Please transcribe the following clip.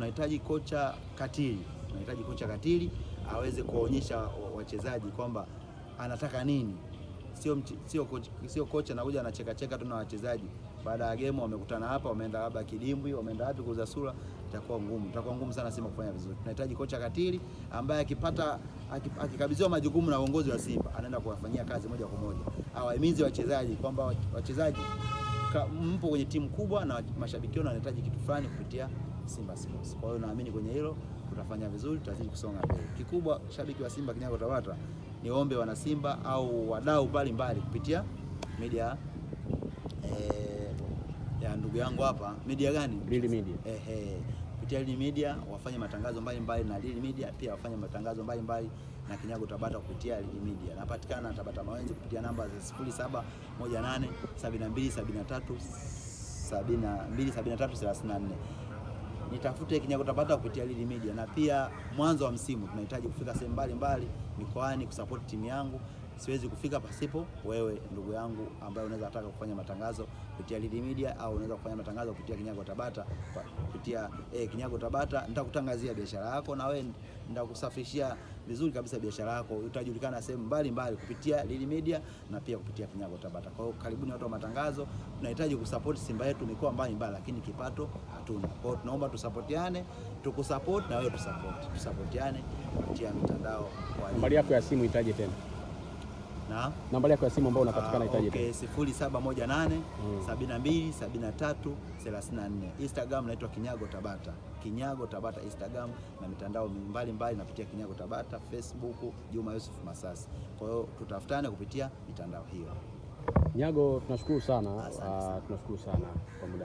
tunahitaji kocha katili. Tunahitaji kocha katili aweze kuonyesha wachezaji kwamba anataka nini. Sio kocha anakuja anacheka tu na wachezaji. Baada ya game wamekutana hapa, wameenda labda kidimbwi, wameenda wapi kuuza sura, itakuwa ngumu sana Simba kufanya vizuri. Tunahitaji kocha katili ambaye akikabidhiwa majukumu na uongozi wa Simba anaenda kuwafanyia kazi moja kwa moja. Awahimize wachezaji kwamba wachezaji mpo kwenye timu kubwa na mashabiki wao wanahitaji kitu fulani kupitia Simba Sports. Kwa hiyo naamini kwenye hilo tutafanya vizuri, tutazidi kusonga mbele. Kikubwa shabiki wa Simba Kinyago Tabata, niombe wana Simba au wadau mbalimbali kupitia media ya ndugu yangu hapa, media gani? Lili Media. Kupitia Lili Media wafanye matangazo mbalimbali na Lili Media pia wafanye matangazo mbalimbali na Kinyago Tabata kupitia Lili Media. Napatikana Tabata Mawenzi kupitia namba za 0718 727334. Nitafute Kinyago Tabata kupitia Lili Media. Na pia mwanzo wa msimu tunahitaji kufika sehemu mbalimbali mikoani kusupport timu yangu. Siwezi kufika pasipo wewe ndugu yangu ambaye unaweza nataka kufanya matangazo kupitia Lili Media au unaweza kufanya matangazo kupitia Kinyago Tabata kupitia Kinyago Tabata. Nitakutangazia biashara yako na wewe nitakusafishia vizuri kabisa biashara yako. Utajulikana sehemu mbalimbali kupitia Lili Media na pia kupitia Kinyago Tabata. Kwa hiyo karibuni watu wa matangazo. Tunahitaji kusupport Simba yetu mikoa mbalimbali lakini kipato hatuna. Kwa hiyo tunaomba tusapotiane, tukusupport na wewe tusupport. Tusapotiane kupitia mitandao. Nambari yako ya simu itaje tena? Na nambari yako ya simu ambayo unapatikana itaje? Okay, 0718 72 73 34. Instagram naitwa Kinyago Tabata. Kinyago Tabata Instagram na mitandao mbalimbali napitia Kinyago Tabata, Facebook Juma Yusuf Masasi. Kwa hiyo tutafutane kupitia mitandao hiyo. Kinyago, tunashukuru sana. Tunashukuru sana kwa muda.